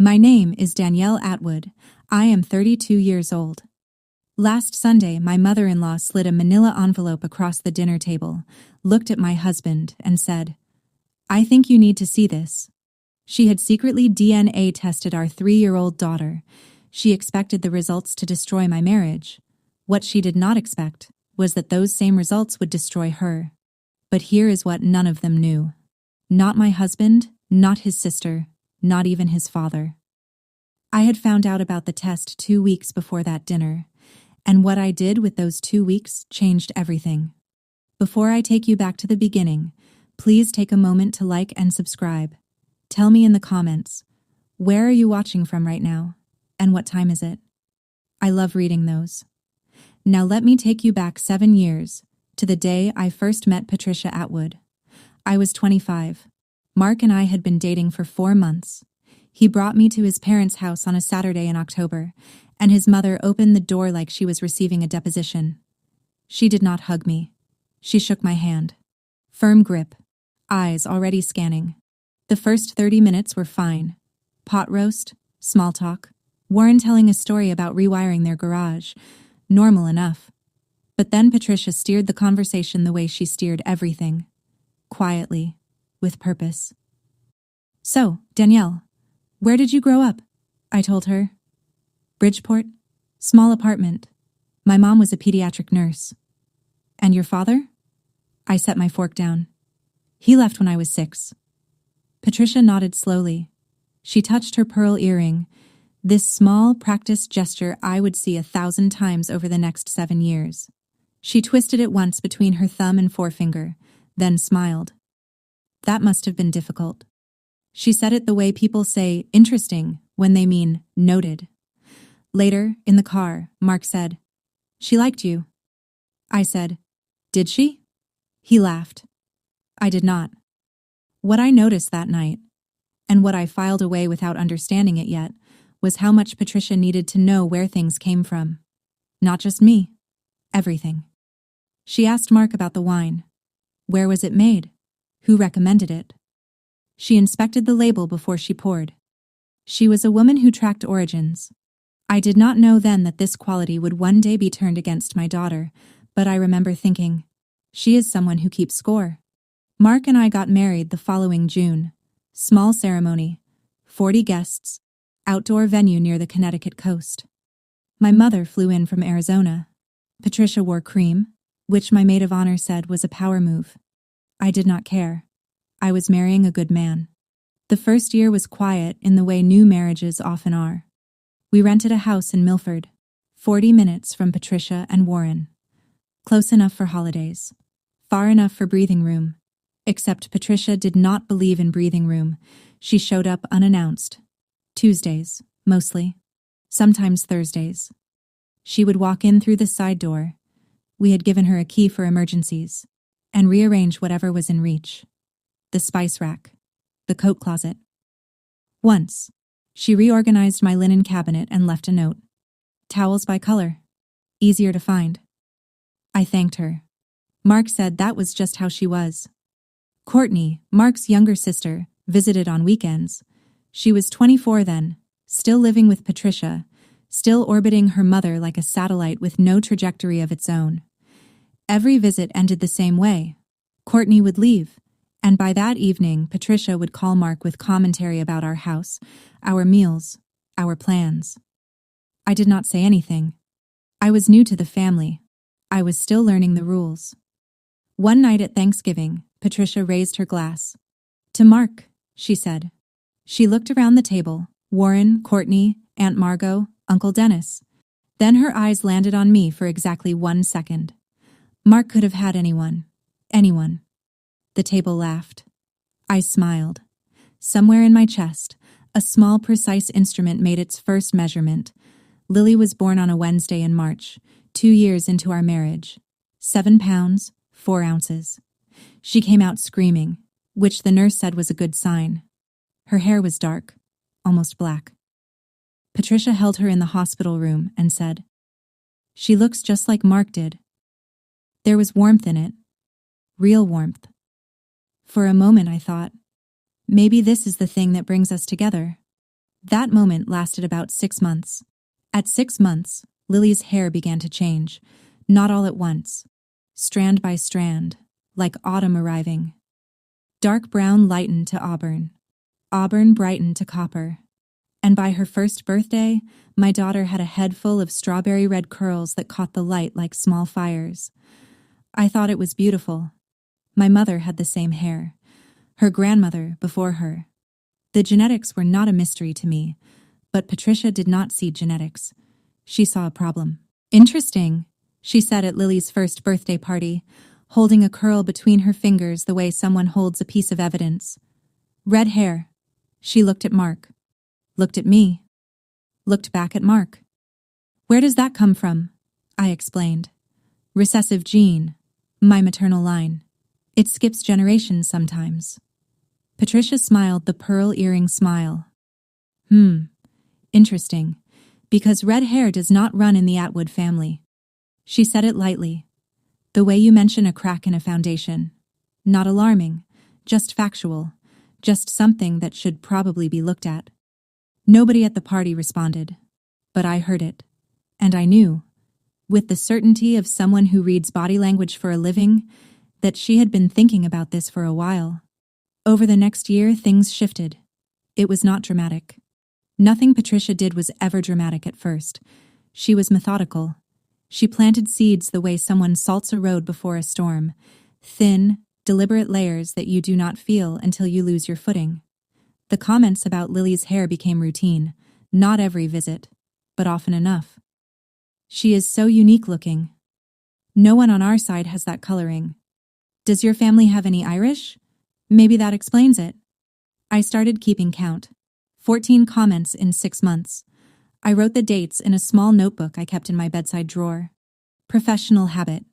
My name is Danielle Atwood. I am 32 years old. Last Sunday, my mother-in-law slid a manila envelope across the dinner table, looked at my husband, and said, "I think you need to see this." She had secretly DNA tested our 3-year-old daughter. She expected the results to destroy my marriage. What she did not expect was that those same results would destroy her. But here is what none of them knew. Not my husband, not his sister, not even his father. I had found out about the test 2 weeks before that dinner, and what I did with those 2 weeks changed everything. Before I take you back to the beginning, please take a moment to like and subscribe. Tell me in the comments, where are you watching from right now, and what time is it? I love reading those. Now let me take you back 7 years, to the day I first met Patricia Atwood. I was 25. Mark and I had been dating for 4 months. He brought me to his parents' house on a Saturday in October, and his mother opened the door like she was receiving a deposition. She did not hug me. She shook my hand. Firm grip. Eyes already scanning. The first 30 minutes were fine. Pot roast, small talk, Warren telling a story about rewiring their garage. Normal enough. But then Patricia steered the conversation the way she steered everything. Quietly, with purpose. "So, Danielle, where did you grow up?" I told her. "Bridgeport. Small apartment. My mom was a pediatric nurse." "And your father?" I set my fork down. "He left when I was 6. Patricia nodded slowly. She touched her pearl earring, this small, practiced gesture I would see 1,000 times over the next 7 years. She twisted it once between her thumb and forefinger, then smiled. "That must have been difficult." She said it the way people say interesting when they mean noted. Later, in the car, Mark said, "She liked you." I said, "Did she?" He laughed. I did not. What I noticed that night, and what I filed away without understanding it yet, was how much Patricia needed to know where things came from. Not just me. Everything. She asked Mark about the wine. Where was it made? Who recommended it? She inspected the label before she poured. She was a woman who tracked origins. I did not know then that this quality would one day be turned against my daughter, but I remember thinking, she is someone who keeps score. Mark and I got married the following June. Small ceremony, 40 guests, outdoor venue near the Connecticut coast. My mother flew in from Arizona. Patricia wore cream, which my maid of honor said was a power move. I did not care. I was marrying a good man. The first year was quiet in the way new marriages often are. We rented a house in Milford, 40 minutes from Patricia and Warren. Close enough for holidays. Far enough for breathing room. Except Patricia did not believe in breathing room. She showed up unannounced. Tuesdays, mostly. Sometimes Thursdays. She would walk in through the side door. We had given her a key for emergencies, and rearrange whatever was in reach. The spice rack. The coat closet. Once, she reorganized my linen cabinet and left a note. Towels by color. Easier to find. I thanked her. Mark said that was just how she was. Courtney, Mark's younger sister, visited on weekends. She was 24 then, still living with Patricia, still orbiting her mother like a satellite with no trajectory of its own. Every visit ended the same way. Courtney would leave, and by that evening, Patricia would call Mark with commentary about our house, our meals, our plans. I did not say anything. I was new to the family. I was still learning the rules. One night at Thanksgiving, Patricia raised her glass. "To Mark," she said. She looked around the table, Warren, Courtney, Aunt Margot, Uncle Dennis. Then her eyes landed on me for exactly 1 second. Mark could have had anyone. Anyone. The table laughed. I smiled. Somewhere in my chest, a small, precise instrument made its first measurement. Lily was born on a Wednesday in March, 2 years into our marriage. 7 pounds, 4 ounces. She came out screaming, which the nurse said was a good sign. Her hair was dark, almost black. Patricia held her in the hospital room and said, "She looks just like Mark did." There was warmth in it. Real warmth. For a moment I thought, maybe this is the thing that brings us together. That moment lasted about 6 months. At 6 months, Lily's hair began to change, not all at once, strand by strand, like autumn arriving. Dark brown lightened to auburn. Auburn brightened to copper. And by her first birthday, my daughter had a head full of strawberry red curls that caught the light like small fires. I thought it was beautiful. My mother had the same hair. Her grandmother before her. The genetics were not a mystery to me, but Patricia did not see genetics. She saw a problem. Interesting, she said at Lily's first birthday party, holding a curl between her fingers the way someone holds a piece of evidence. Red hair. She looked at Mark. Looked at me. Looked back at Mark. Where does that come from? I explained. Recessive gene. My maternal line. It skips generations sometimes. Patricia smiled the pearl earring smile. Interesting, because red hair does not run in the Atwood family. She said it lightly, the way you mention a crack in a foundation. Not alarming, just factual, just something that should probably be looked at. Nobody at the party responded, but I heard it, and I knew, with the certainty of someone who reads body language for a living, that she had been thinking about this for a while. Over the next year, things shifted. It was not dramatic. Nothing Patricia did was ever dramatic at first. She was methodical. She planted seeds the way someone salts a road before a storm, thin, deliberate layers that you do not feel until you lose your footing. The comments about Lily's hair became routine, not every visit, but often enough. She is so unique looking. No one on our side has that coloring. Does your family have any Irish? Maybe that explains it. I started keeping count. 14 comments in 6 months. I wrote the dates in a small notebook I kept in my bedside drawer. Professional habit.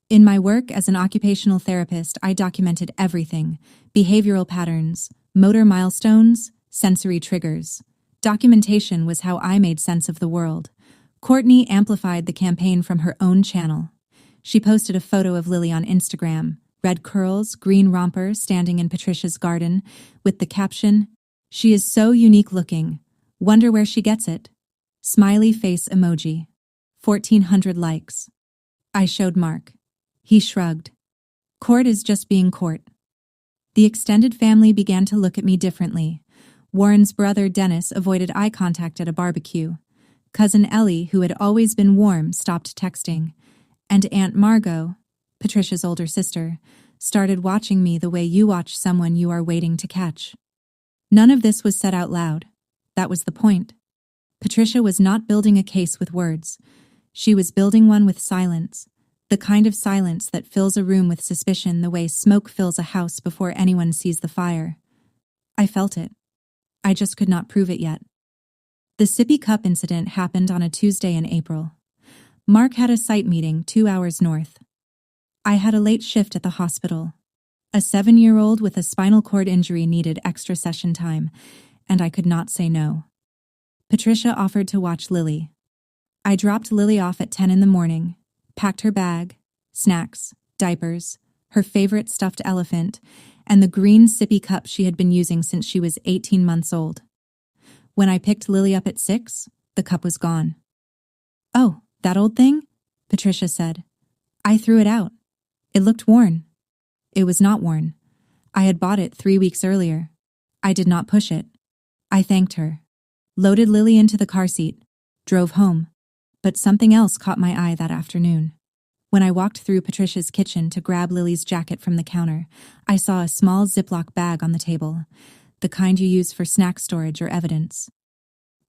In my work as an occupational therapist, I documented everything: behavioral patterns, motor milestones, sensory triggers. Documentation was how I made sense of the world. Courtney amplified the campaign from her own channel. She posted a photo of Lily on Instagram, red curls, green romper, standing in Patricia's garden, with the caption, "She is so unique looking. Wonder where she gets it." Smiley face emoji. 1,400 likes. I showed Mark. He shrugged. Court is just being court. The extended family began to look at me differently. Warren's brother Dennis avoided eye contact at a barbecue. Cousin Ellie, who had always been warm, stopped texting. And Aunt Margot, Patricia's older sister, started watching me the way you watch someone you are waiting to catch. None of this was said out loud. That was the point. Patricia was not building a case with words. She was building one with silence, the kind of silence that fills a room with suspicion the way smoke fills a house before anyone sees the fire. I felt it. I just could not prove it yet. The sippy cup incident happened on a Tuesday in April. Mark had a site meeting 2 hours north. I had a late shift at the hospital. A 7-year-old with a spinal cord injury needed extra session time, and I could not say no. Patricia offered to watch Lily. I dropped Lily off at 10 in the morning, packed her bag, snacks, diapers, her favorite stuffed elephant, and the green sippy cup she had been using since she was 18 months old. When I picked Lily up at 6, the cup was gone. "Oh, that old thing?" Patricia said. "I threw it out. It looked worn." It was not worn. I had bought it 3 weeks earlier. I did not push it. I thanked her. Loaded Lily into the car seat. Drove home. But something else caught my eye that afternoon. When I walked through Patricia's kitchen to grab Lily's jacket from the counter, I saw a small Ziploc bag on the table, the kind you use for snack storage or evidence.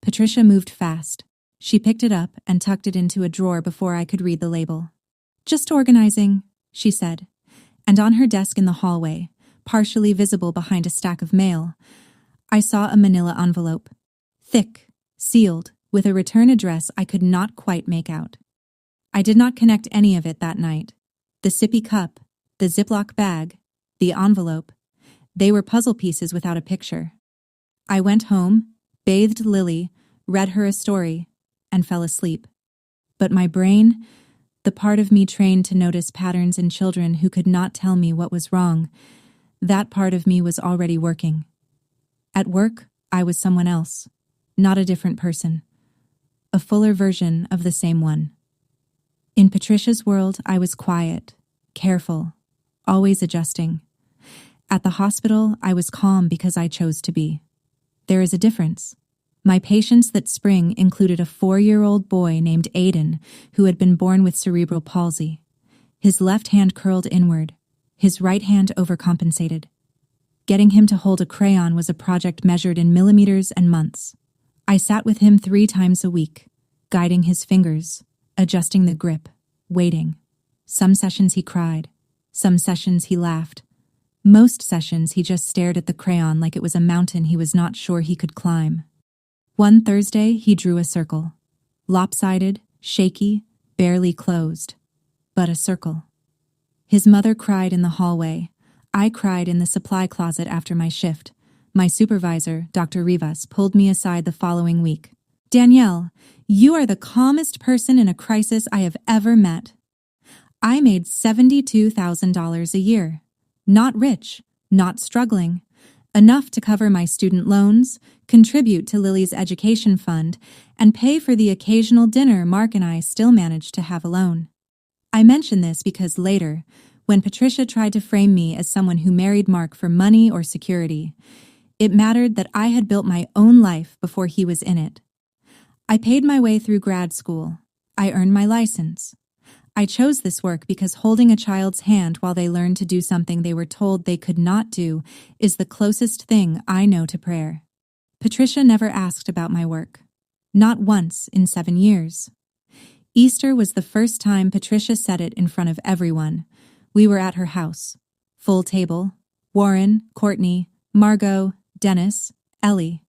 Patricia moved fast. She picked it up and tucked it into a drawer before I could read the label. "Just organizing," she said. And on her desk in the hallway, partially visible behind a stack of mail, I saw a manila envelope. Thick, sealed, with a return address I could not quite make out. I did not connect any of it that night. The sippy cup, the Ziploc bag, the envelope. They were puzzle pieces without a picture. I went home, bathed Lily, read her a story, and fell asleep. But my brain, the part of me trained to notice patterns in children who could not tell me what was wrong, that part of me was already working. At work, I was someone else. not a different person. A fuller version of the same one. In Patricia's world, I was quiet, careful, always adjusting. At the hospital, I was calm because I chose to be. There is a difference. My patients that spring included a 4-year-old boy named Aiden who had been born with cerebral palsy. His left hand curled inward, his right hand overcompensated. Getting him to hold a crayon was a project measured in millimeters and months. I sat with him 3 times a week, guiding his fingers, adjusting the grip, waiting. Some sessions he cried, some sessions he laughed. Most sessions he just stared at the crayon like it was a mountain he was not sure he could climb. One Thursday he drew a circle. Lopsided, shaky, barely closed. But a circle. His mother cried in the hallway. I cried in the supply closet after my shift. My supervisor, Dr. Rivas, pulled me aside the following week. "Danielle, you are the calmest person in a crisis I have ever met. I made $72,000 a year. Not rich, not struggling. Enough to cover my student loans, contribute to Lily's education fund, and pay for the occasional dinner Mark and I still managed to have alone." I mention this because later, when Patricia tried to frame me as someone who married Mark for money or security, it mattered that I had built my own life before he was in it. I paid my way through grad school. I earned my license. I chose this work because holding a child's hand while they learn to do something they were told they could not do is the closest thing I know to prayer. Patricia never asked about my work. Not once in 7 years. Easter was the first time Patricia said it in front of everyone. We were at her house. Full table. Warren, Courtney, Margot, Dennis, Ellie.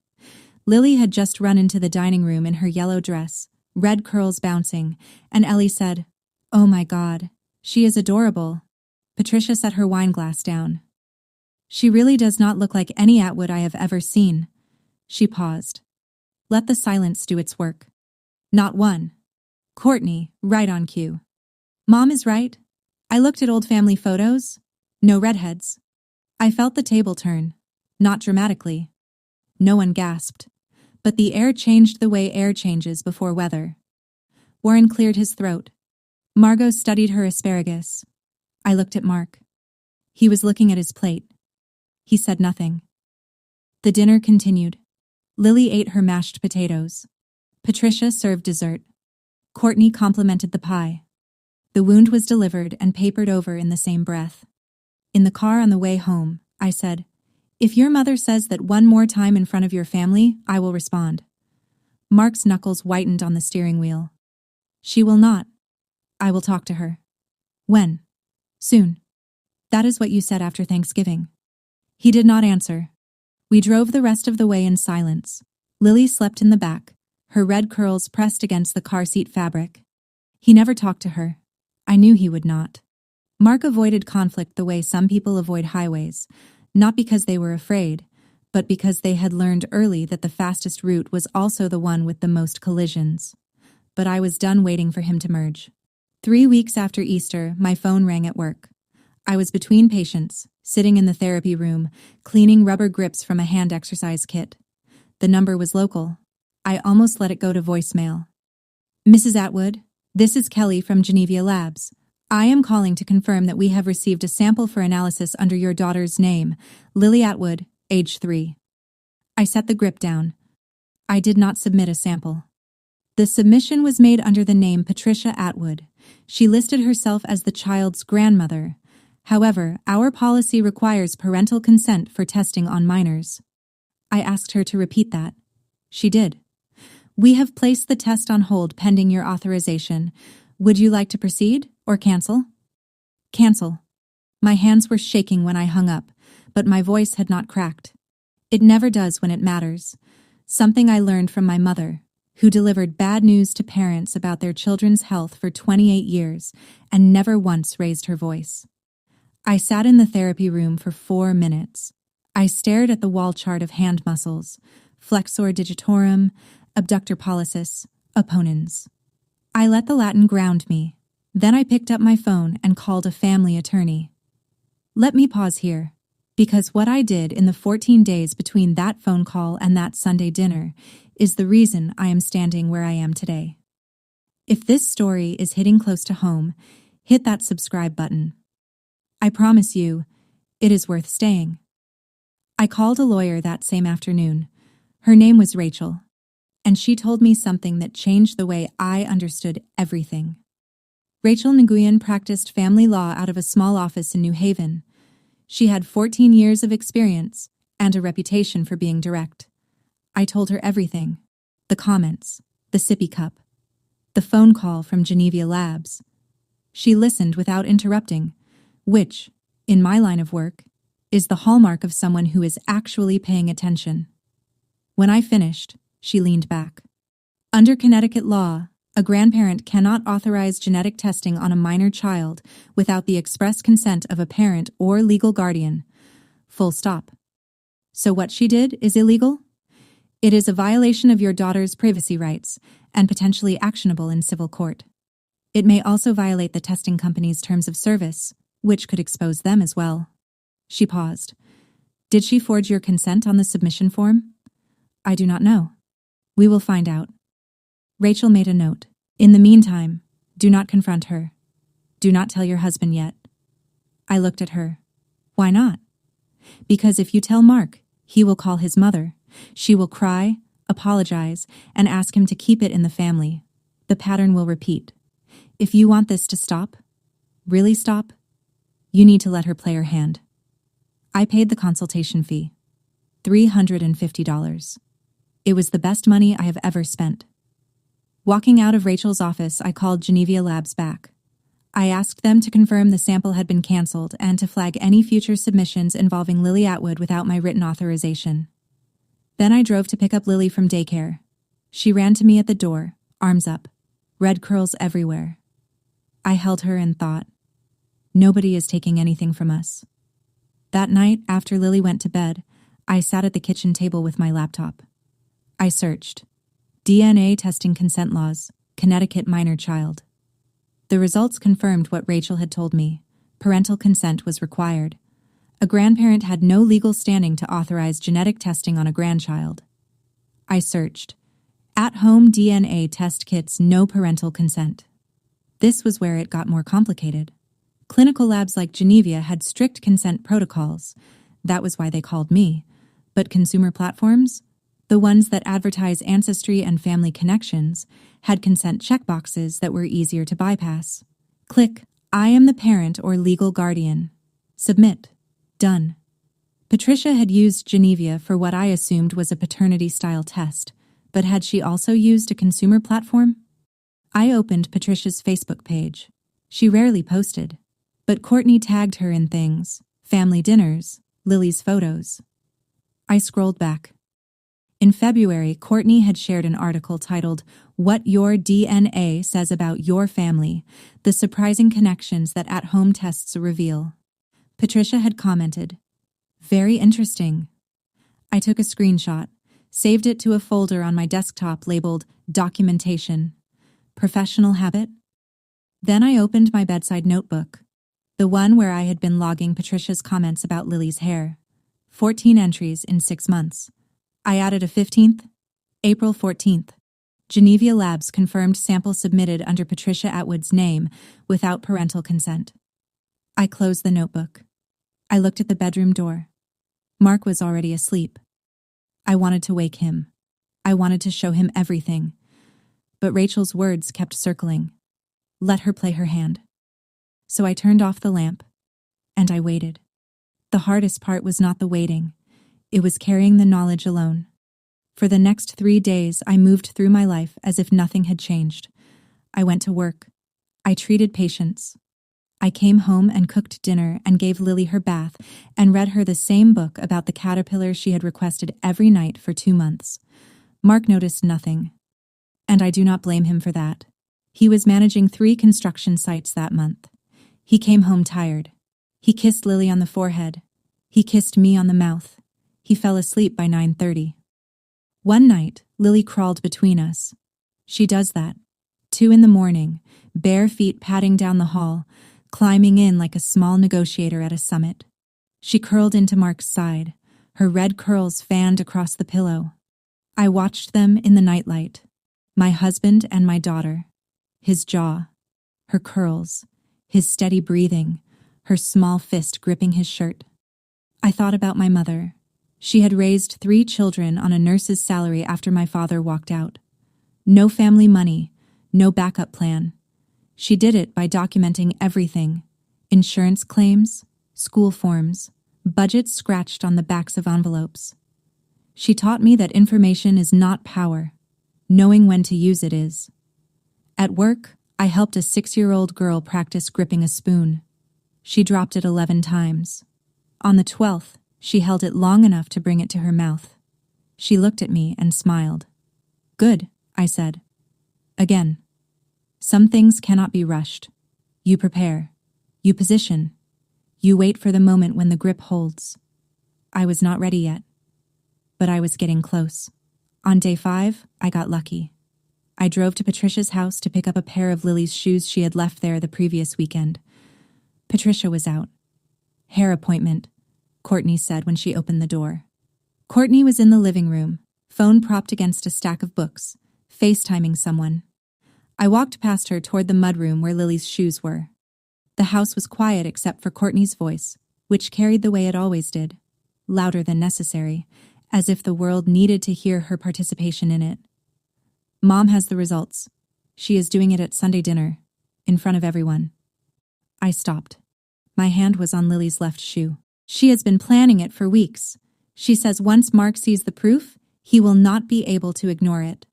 Lily had just run into the dining room in her yellow dress, red curls bouncing, and Ellie said, "Oh my God, she is adorable." Patricia set her wine glass down. "She really does not look like any Atwood I have ever seen." She paused. Let the silence do its work. Not one. Courtney, right on cue. "Mom is right. I looked at old family photos. No redheads." I felt the table turn. Not dramatically. No one gasped. But the air changed the way air changes before weather. Warren cleared his throat. Margot studied her asparagus. I looked at Mark. He was looking at his plate. He said nothing. The dinner continued. Lily ate her mashed potatoes. Patricia served dessert. Courtney complimented the pie. The wound was delivered and papered over in the same breath. In the car on the way home, I said, "If your mother says that one more time in front of your family, I will respond." Mark's knuckles whitened on the steering wheel. "She will not. I will talk to her." "When?" "Soon." "That is what you said after Thanksgiving." He did not answer. We drove the rest of the way in silence. Lily slept in the back, her red curls pressed against the car seat fabric. He never talked to her. I knew he would not. Mark avoided conflict the way some people avoid highways, not because they were afraid, but because they had learned early that the fastest route was also the one with the most collisions. But I was done waiting for him to merge. 3 weeks after Easter, my phone rang at work. I was between patients, sitting in the therapy room, cleaning rubber grips from a hand exercise kit. The number was local. I almost let it go to voicemail. "Mrs. Atwood, this is Kelly from Geneva Labs. I am calling to confirm that we have received a sample for analysis under your daughter's name, Lily Atwood, age 3. I set the grip down. I did not submit a sample. The submission was made under the name Patricia Atwood. She listed herself as the child's grandmother. However, our policy requires parental consent for testing on minors. I asked her to repeat that. She did. "We have placed the test on hold pending your authorization. Would you like to proceed or cancel?" "Cancel." My hands were shaking when I hung up, but my voice had not cracked. It never does when it matters. Something I learned from my mother, who delivered bad news to parents about their children's health for 28 years and never once raised her voice. I sat in the therapy room for 4 minutes. I stared at the wall chart of hand muscles, flexor digitorum, abductor pollicis, opponens. I let the Latin ground me. Then I picked up my phone and called a family attorney. Let me pause here, Because what I did in the 14 days between that phone call and that Sunday dinner is the reason I am standing where I am today. If this story is hitting close to home, hit that subscribe button. I promise you, it is worth staying. I called a lawyer that same afternoon. Her name was Rachel, and she told me something that changed the way I understood everything. Rachel Nguyen practiced family law out of a small office in New Haven. She had 14 years of experience and a reputation for being direct. I told her everything: the comments, the sippy cup, the phone call from Geneva Labs. She listened without interrupting, which, in my line of work, is the hallmark of someone who is actually paying attention. When I finished, she leaned back. Under Connecticut law, a grandparent cannot authorize genetic testing on a minor child without the express consent of a parent or legal guardian. Full stop. So what she did is illegal? It is a violation of your daughter's privacy rights and potentially actionable in civil court. It may also violate the testing company's terms of service, which could expose them as well. She paused. Did she forge your consent on the submission form? I do not know. We will find out. Rachel made a note. In the meantime, do not confront her. Do not tell your husband yet. I looked at her. Why not? Because if you tell Mark, he will call his mother. She will cry, apologize, and ask him to keep it in the family. The pattern will repeat. If you want this to stop, really stop, you need to let her play her hand. I paid the consultation fee, $350. It was the best money I have ever spent. Walking out of Rachel's office, I called Geneva Labs back. I asked them to confirm the sample had been canceled and to flag any future submissions involving Lily Atwood without my written authorization. Then I drove to pick up Lily from daycare. She ran to me at the door, arms up, red curls everywhere. I held her and thought, nobody is taking anything from us. That night, after Lily went to bed, I sat at the kitchen table with my laptop. I searched. DNA testing consent laws, Connecticut minor child. The results confirmed what Rachel had told me. Parental consent was required. A grandparent had no legal standing to authorize genetic testing on a grandchild. I searched. At-home DNA test kits, no parental consent. This was where it got more complicated. Clinical labs like Geneva had strict consent protocols. That was why they called me. But consumer platforms, the ones that advertise ancestry and family connections, had consent checkboxes that were easier to bypass. Click, I am the parent or legal guardian. Submit. Done. Patricia had used Geneva for what I assumed was a paternity-style test, but had she also used a consumer platform? I opened Patricia's Facebook page. She rarely posted, but Courtney tagged her in things, family dinners, Lily's photos. I scrolled back. In February, Courtney had shared an article titled, What Your DNA Says About Your Family, The Surprising Connections That At-Home Tests Reveal. Patricia had commented, Very interesting. I took a screenshot, saved it to a folder on my desktop labeled Documentation. Professional habit? Then I opened my bedside notebook, the one where I had been logging Patricia's comments about Lily's hair. 14 entries in 6 months. I added a 15th, April 14th. Geneva Labs confirmed sample submitted under Patricia Atwood's name without parental consent. I closed the notebook. I looked at the bedroom door. Mark was already asleep. I wanted to wake him. I wanted to show him everything. But Rachel's words kept circling. Let her play her hand. So I turned off the lamp, and I waited. The hardest part was not the waiting. It was carrying the knowledge alone. For the next 3 days, I moved through my life as if nothing had changed. I went to work. I treated patients. I came home and cooked dinner and gave Lily her bath and read her the same book about the caterpillar she had requested every night for 2 months. Mark noticed nothing, and I do not blame him for that. He was managing 3 construction sites that month. He came home tired. He kissed Lily on the forehead. He kissed me on the mouth. He fell asleep by 9:30. One night, Lily crawled between us. She does that. 2 in the morning, bare feet padding down the hall, climbing in like a small negotiator at a summit. She curled into Mark's side, her red curls fanned across the pillow. I watched them in the nightlight. My husband and my daughter. His jaw, her curls, his steady breathing, her small fist gripping his shirt. I thought about my mother. She had raised 3 children on a nurse's salary after my father walked out. No family money, no backup plan. She did it by documenting everything: insurance claims, school forms, budgets scratched on the backs of envelopes. She taught me that information is not power. Knowing when to use it is. At work, I helped a 6-year-old girl practice gripping a spoon. She dropped it 11 times. On the 12th, she held it long enough to bring it to her mouth. She looked at me and smiled. "Good," I said. Again. Some things cannot be rushed. You prepare. You position. You wait for the moment when the grip holds. I was not ready yet. But I was getting close. On day 5, I got lucky. I drove to Patricia's house to pick up a pair of Lily's shoes she had left there the previous weekend. Patricia was out. "Hair appointment," Courtney said when she opened the door. Courtney was in the living room, phone propped against a stack of books, FaceTiming someone. I walked past her toward the mudroom where Lily's shoes were. The house was quiet except for Courtney's voice, which carried the way it always did, louder than necessary, as if the world needed to hear her participation in it. "Mom has the results. She is doing it at Sunday dinner, in front of everyone." I stopped. My hand was on Lily's left shoe. "She has been planning it for weeks. She says once Mark sees the proof, he will not be able to ignore it."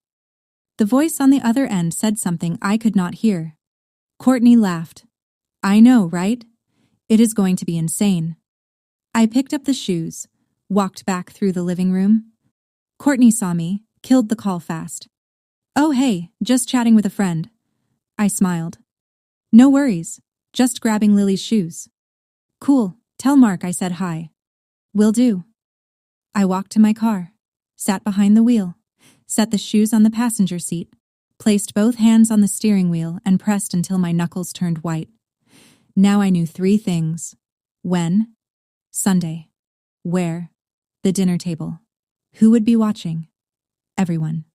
The voice on the other end said something I could not hear. Courtney laughed. "I know, right? It is going to be insane." I picked up the shoes, walked back through the living room. Courtney saw me, killed the call fast. "Oh hey, just chatting with a friend." I smiled. "No worries, just grabbing Lily's shoes." "Cool, tell Mark I said hi." "Will do." I walked to my car, sat behind the wheel, set the shoes on the passenger seat, placed both hands on the steering wheel and pressed until my knuckles turned white. Now I knew 3 things. When? Sunday. Where? The dinner table. Who would be watching? Everyone.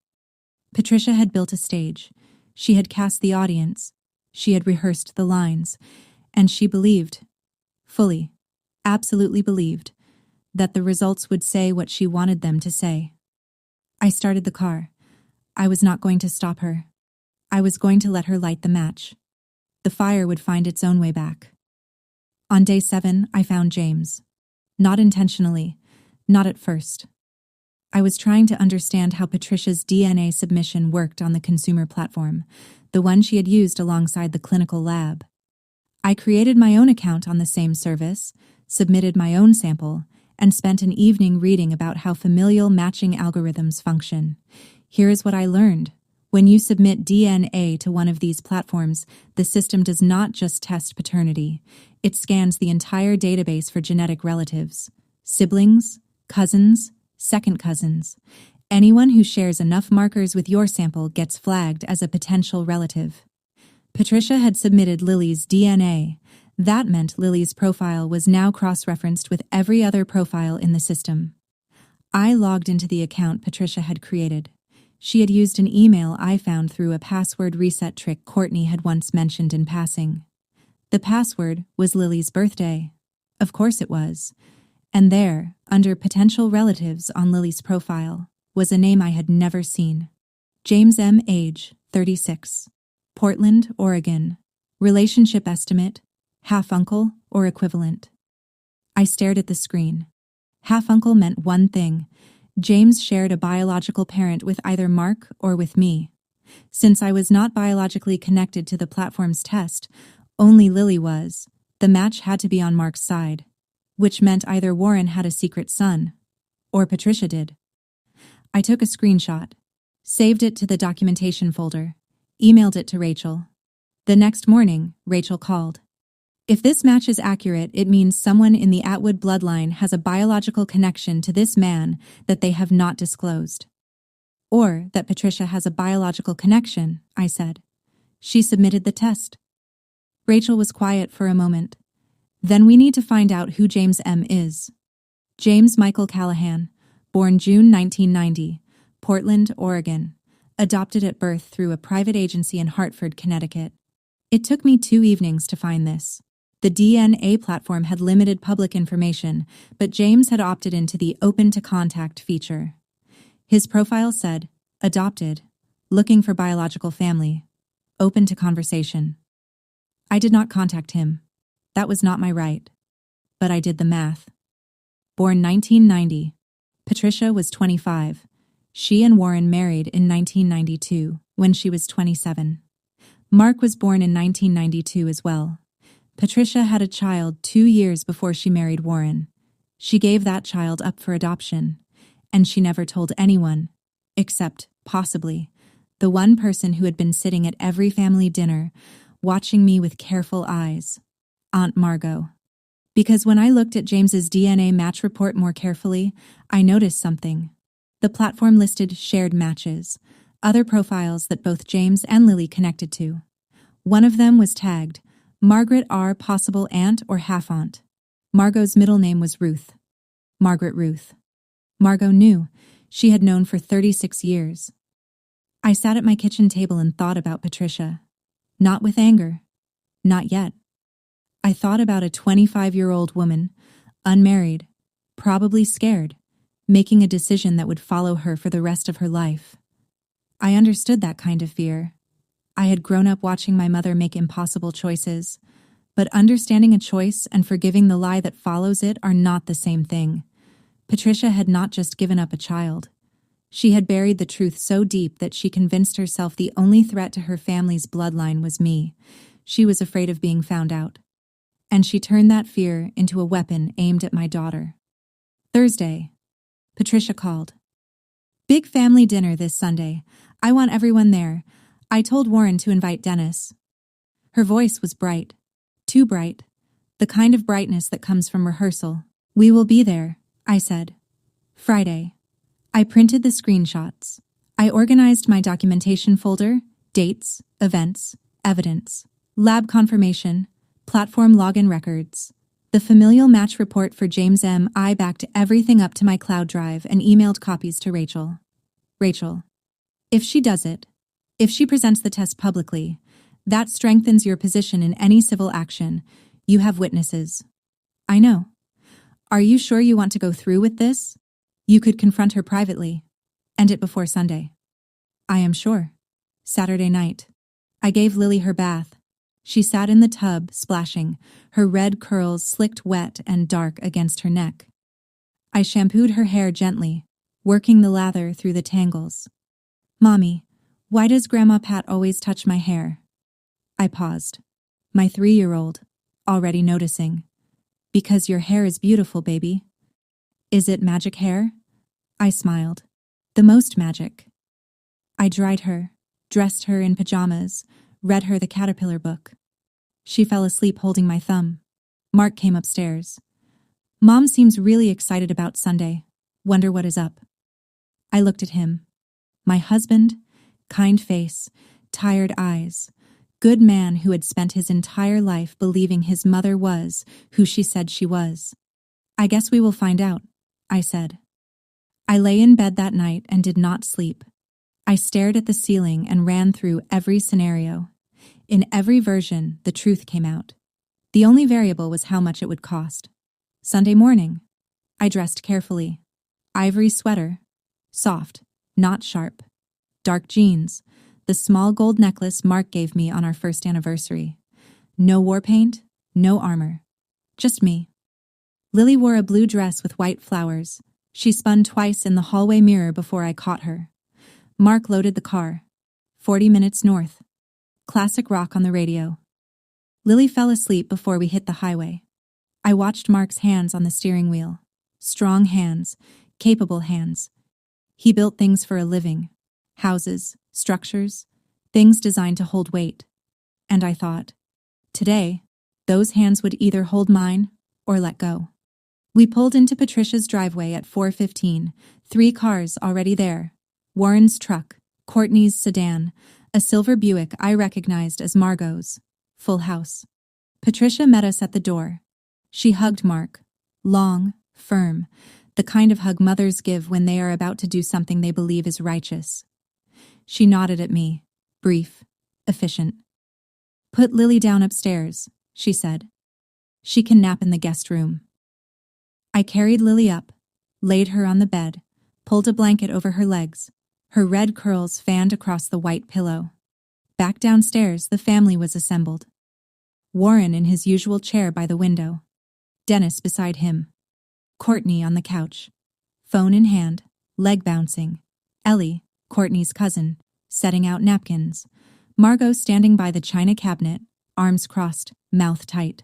Patricia had built a stage. She had cast the audience. She had rehearsed the lines. And she believed, fully, absolutely believed, that the results would say what she wanted them to say. I started the car. I was not going to stop her. I was going to let her light the match. The fire would find its own way back. On day 7, I found James. Not intentionally, not at first. I was trying to understand how Patricia's DNA submission worked on the consumer platform, the one she had used alongside the clinical lab. I created my own account on the same service, submitted my own sample, and spent an evening reading about how familial matching algorithms function. Here is what I learned. When you submit DNA to one of these platforms, the system does not just test paternity. It scans the entire database for genetic relatives, siblings, cousins, second cousins. Anyone who shares enough markers with your sample gets flagged as a potential relative. Patricia had submitted Lily's DNA. That meant Lily's profile was now cross-referenced with every other profile in the system. I logged into the account Patricia had created. She had used an email I found through a password reset trick Courtney had once mentioned in passing. The password was Lily's birthday. Of course it was. And there, under potential relatives on Lily's profile, was a name I had never seen. James M. age, 36. Portland, Oregon. Relationship estimate, half-uncle or equivalent. I stared at the screen. Half-uncle meant one thing. James shared a biological parent with either Mark or with me. Since I was not biologically connected to the platform's test, only Lily was. The match had to be on Mark's side, which meant either Warren had a secret son, or Patricia did. I took a screenshot, saved it to the documentation folder, emailed it to Rachel. The next morning, Rachel called. If this match is accurate, it means someone in the Atwood bloodline has a biological connection to this man that they have not disclosed. Or that Patricia has a biological connection, I said. She submitted the test. Rachel was quiet for a moment. Then we need to find out who James M. is. James Michael Callahan, born June 1990, Portland, Oregon. Adopted at birth through a private agency in Hartford, Connecticut. It took me 2 evenings to find this. The DNA platform had limited public information, but James had opted into the Open to Contact feature. His profile said, adopted, looking for biological family, open to conversation. I did not contact him. That was not my right. But I did the math. Born 1990, Patricia was 25. She and Warren married in 1992, when she was 27. Mark was born in 1992 as well. Patricia had a child 2 years before she married Warren. She gave that child up for adoption, and she never told anyone, except, possibly, the one person who had been sitting at every family dinner, watching me with careful eyes, Aunt Margot. Because when I looked at James's DNA match report more carefully, I noticed something. The platform listed shared matches, other profiles that both James and Lily connected to. One of them was tagged, Margaret R. possible aunt or half-aunt. Margot's middle name was Ruth. Margaret Ruth. Margot knew. She had known for 36 years. I sat at my kitchen table and thought about Patricia. Not with anger. Not yet. I thought about a 25-year-old woman, unmarried, probably scared, making a decision that would follow her for the rest of her life. I understood that kind of fear. I had grown up watching my mother make impossible choices, but understanding a choice and forgiving the lie that follows it are not the same thing. Patricia had not just given up a child. She had buried the truth so deep that she convinced herself the only threat to her family's bloodline was me. She was afraid of being found out. And she turned that fear into a weapon aimed at my daughter. Thursday. Patricia called. Big family dinner this Sunday. I want everyone there. I told Warren to invite Dennis. Her voice was bright. Too bright. The kind of brightness that comes from rehearsal. We will be there, I said. Friday. I printed the screenshots. I organized my documentation folder, dates, events, evidence, lab confirmation, platform login records. The familial match report for James M. I backed everything up to my cloud drive and emailed copies to Rachel. Rachel, if she does it, if she presents the test publicly, that strengthens your position in any civil action. You have witnesses. I know. Are you sure you want to go through with this? You could confront her privately. End it before Sunday. I am sure. Saturday night. I gave Lily her bath. She sat in the tub, splashing, her red curls slicked wet and dark against her neck. I shampooed her hair gently, working the lather through the tangles. Mommy, why does Grandma Pat always touch my hair? I paused. My 3-year-old, already noticing. Because your hair is beautiful, baby. Is it magic hair? I smiled. The most magic. I dried her, dressed her in pajamas, read her the Caterpillar book. She fell asleep holding my thumb. Mark came upstairs. Mom seems really excited about Sunday. Wonder what is up. I looked at him. My husband, kind face, tired eyes, good man who had spent his entire life believing his mother was who she said she was. I guess we will find out, I said. I lay in bed that night and did not sleep. I stared at the ceiling and ran through every scenario. In every version, the truth came out. The only variable was how much it would cost. Sunday morning. I dressed carefully. Ivory sweater. Soft, not sharp. Dark jeans. The small gold necklace Mark gave me on our first anniversary. No war paint, no armor. Just me. Lily wore a blue dress with white flowers. She spun twice in the hallway mirror before I caught her. Mark loaded the car. 40 minutes north. Classic rock on the radio. Lily fell asleep before we hit the highway. I watched Mark's hands on the steering wheel. Strong hands, capable hands. He built things for a living. Houses, structures, things designed to hold weight. And I thought, today, those hands would either hold mine or let go. We pulled into Patricia's driveway at 4:15, 3 cars already there. Warren's truck, Courtney's sedan, a silver Buick I recognized as Margot's. Full house. Patricia met us at the door. She hugged Mark. Long, firm, the kind of hug mothers give when they are about to do something they believe is righteous. She nodded at me, brief, efficient. "Put Lily down upstairs," she said. "She can nap in the guest room." I carried Lily up, laid her on the bed, pulled a blanket over her legs, her red curls fanned across the white pillow. Back downstairs, the family was assembled. Warren in his usual chair by the window. Dennis beside him. Courtney on the couch. Phone in hand, leg bouncing. Ellie, Courtney's cousin, setting out napkins. Margot standing by the china cabinet, arms crossed, mouth tight.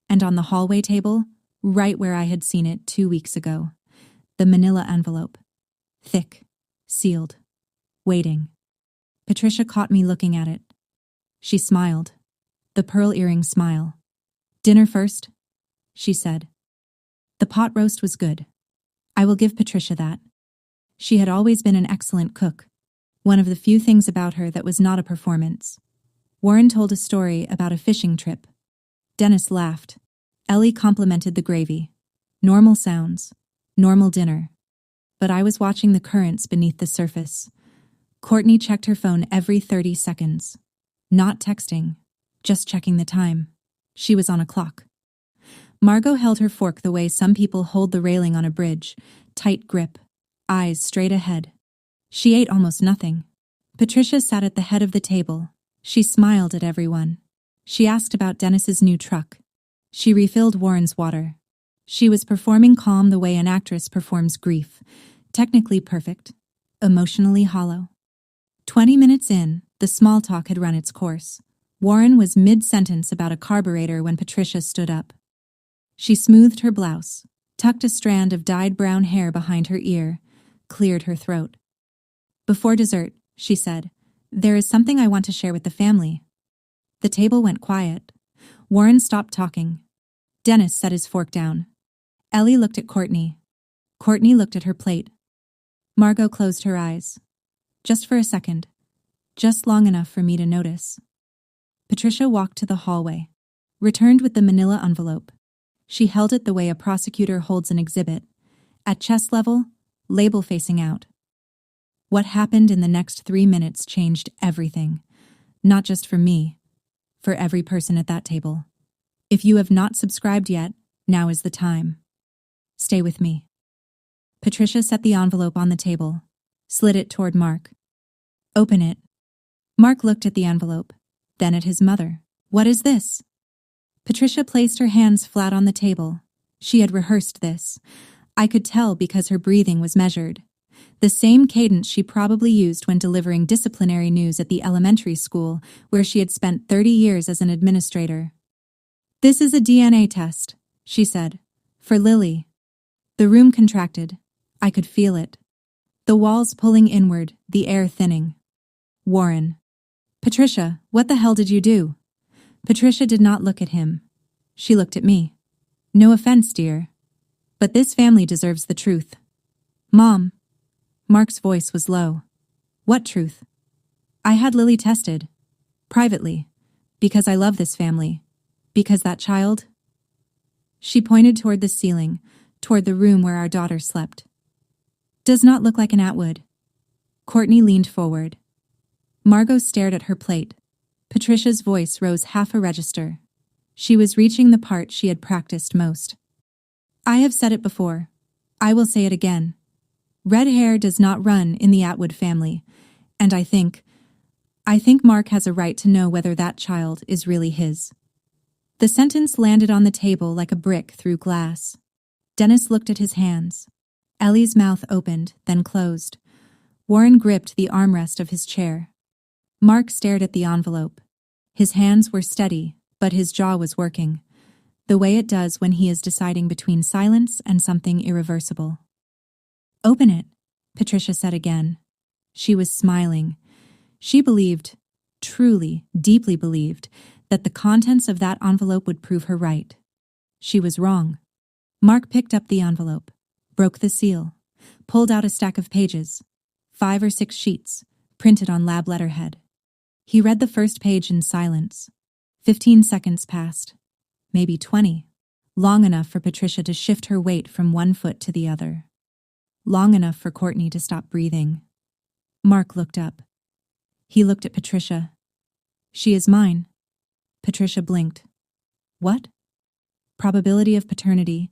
And on the hallway table, right where I had seen it 2 weeks ago, the manila envelope. Thick, sealed, waiting. Patricia caught me looking at it. She smiled. The pearl earring smile. "Dinner first," she said. The pot roast was good. I will give Patricia that. She had always been an excellent cook, one of the few things about her that was not a performance. Warren told a story about a fishing trip. Dennis laughed. Ellie complimented the gravy. Normal sounds. Normal dinner. But I was watching the currents beneath the surface. Courtney checked her phone every 30 seconds. Not texting, just checking the time. She was on a clock. Margot held her fork the way some people hold the railing on a bridge, tight grip, eyes straight ahead. She ate almost nothing. Patricia sat at the head of the table. She smiled at everyone. She asked about Dennis's new truck. She refilled Warren's water. She was performing calm the way an actress performs grief, technically perfect, emotionally hollow. 20 minutes in, the small talk had run its course. Warren was mid-sentence about a carburetor when Patricia stood up. She smoothed her blouse, tucked a strand of dyed brown hair behind her ear, cleared her throat. "Before dessert," she said, "there is something I want to share with the family." The table went quiet. Warren stopped talking. Dennis set his fork down. Ellie looked at Courtney. Courtney looked at her plate. Margot closed her eyes. Just for a second. Just long enough for me to notice. Patricia walked to the hallway, returned with the manila envelope. She held it the way a prosecutor holds an exhibit, at chest level, label facing out. What happened in the next 3 minutes changed everything, not just for me, for every person at that table. If you have not subscribed yet, now is the time. Stay with me. Patricia set the envelope on the table, slid it toward Mark. "Open it." Mark looked at the envelope, then at his mother. "What is this?" Patricia placed her hands flat on the table. She had rehearsed this. I could tell because her breathing was measured. The same cadence she probably used when delivering disciplinary news at the elementary school where she had spent 30 years as an administrator. "This is a DNA test," she said. "For Lily." The room contracted. I could feel it. The walls pulling inward, the air thinning. Warren. "Patricia, what the hell did you do?" Patricia did not look at him. She looked at me. "No offense, dear. But this family deserves the truth." "Mom." Mark's voice was low. "What truth?" "I had Lily tested. Privately. Because I love this family. Because that child—" She pointed toward the ceiling, toward the room where our daughter slept. "Does not look like an Atwood." Courtney leaned forward. Margot stared at her plate. Patricia's voice rose half a register. She was reaching the part she had practiced most. "I have said it before. I will say it again. Red hair does not run in the Atwood family, and I think Mark has a right to know whether that child is really his." The sentence landed on the table like a brick through glass. Dennis looked at his hands. Ellie's mouth opened, then closed. Warren gripped the armrest of his chair. Mark stared at the envelope. His hands were steady, but his jaw was working, the way it does when he is deciding between silence and something irreversible. "Open it," Patricia said again. She was smiling. She believed, truly, deeply believed, that the contents of that envelope would prove her right. She was wrong. Mark picked up the envelope, broke the seal, pulled out a stack of pages, 5 or 6 sheets, printed on lab letterhead. He read the first page in silence. 15 seconds passed. Maybe 20. long enough for Patricia to shift her weight from one foot to the other. Long enough for Courtney to stop breathing. Mark looked up. He looked at Patricia. She is mine. Patricia blinked. What? Probability of paternity,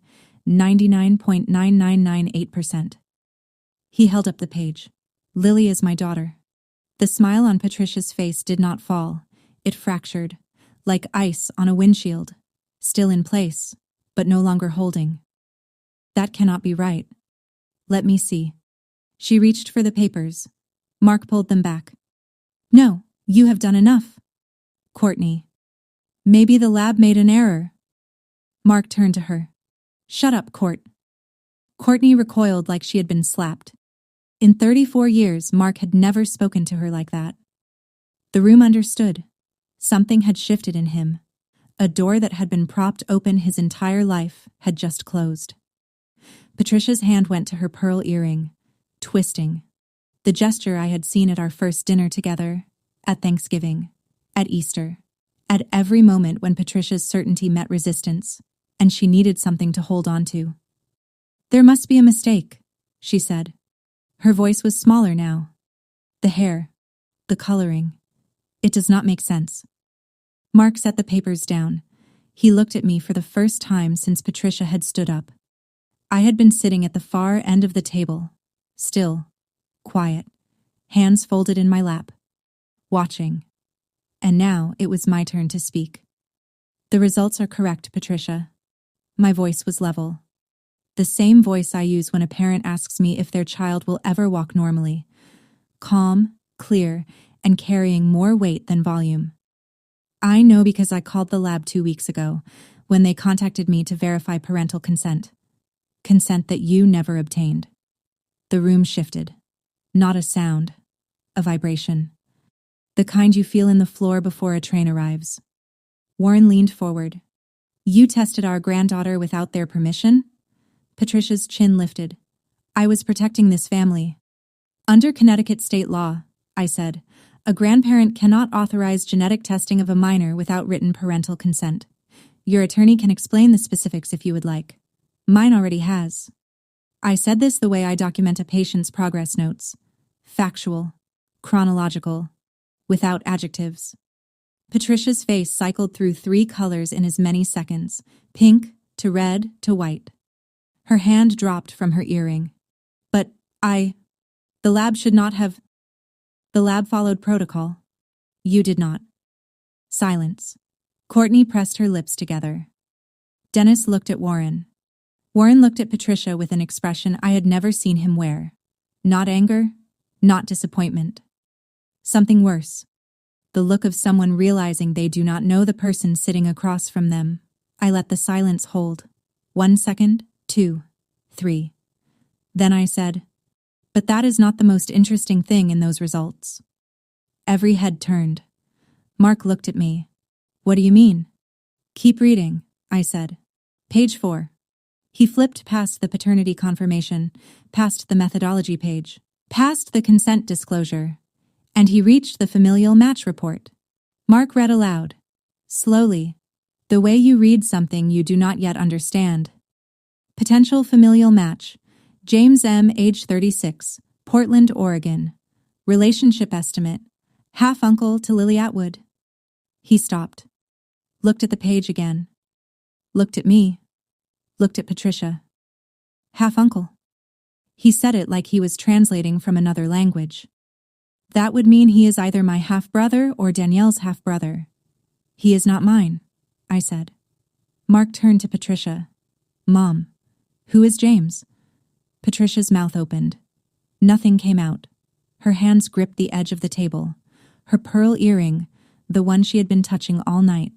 99.9998%. He held up the page. Lily is my daughter. The smile on Patricia's face did not fall. It fractured, like ice on a windshield, still in place, but no longer holding. That cannot be right. Let me see. She reached for the papers. Mark pulled them back. No, you have done enough. Courtney. Maybe the lab made an error. Mark turned to her. Shut up, Court. Courtney recoiled like she had been slapped. In 34 years, Mark had never spoken to her like that. The room understood. Something had shifted in him. A door that had been propped open his entire life had just closed. Patricia's hand went to her pearl earring, twisting. The gesture I had seen at our first dinner together, at Thanksgiving, at Easter, at every moment when Patricia's certainty met resistance, and she needed something to hold on to. There must be a mistake, she said. Her voice was smaller now. The hair, the coloring. It does not make sense. Mark set the papers down. He looked at me for the first time since Patricia had stood up. I had been sitting at the far end of the table, still, quiet, hands folded in my lap, watching. And now it was my turn to speak. The results are correct, Patricia. My voice was level. The same voice I use when a parent asks me if their child will ever walk normally. Calm, clear, and carrying more weight than volume. I know because I called the lab 2 weeks ago, when they contacted me to verify parental consent. Consent that you never obtained. The room shifted. Not a sound. A vibration. The kind you feel in the floor before a train arrives. Warren leaned forward. You tested our granddaughter without their permission? Patricia's chin lifted. I was protecting this family. Under Connecticut state law, I said, a grandparent cannot authorize genetic testing of a minor without written parental consent. Your attorney can explain the specifics if you would like. Mine already has. I said this the way I document a patient's progress notes. Factual, chronological, without adjectives. Patricia's face cycled through 3 colors in as many seconds, pink to red to white. Her hand dropped from her earring. But the lab should not have... The lab followed protocol. You did not. Silence. Courtney pressed her lips together. Dennis looked at Warren. Warren looked at Patricia with an expression I had never seen him wear. Not anger, not disappointment. Something worse. The look of someone realizing they do not know the person sitting across from them. I let the silence hold. 1 second, 2, 3. Then I said, but that is not the most interesting thing in those results. Every head turned. Mark looked at me. What do you mean? Keep reading, I said. Page 4. He flipped past the paternity confirmation, past the methodology page, past the consent disclosure, and he reached the familial match report. Mark read aloud, slowly, the way you read something you do not yet understand. Potential familial match. James M., age 36, Portland, Oregon. Relationship estimate. Half-uncle to Lily Atwood. He stopped. Looked at the page again. Looked at me. Looked at Patricia. Half-uncle. He said it like he was translating from another language. That would mean he is either my half-brother or Danielle's half-brother. He is not mine, I said. Mark turned to Patricia. Mom, who is James? Patricia's mouth opened. Nothing came out. Her hands gripped the edge of the table. Her pearl earring, the one she had been touching all night,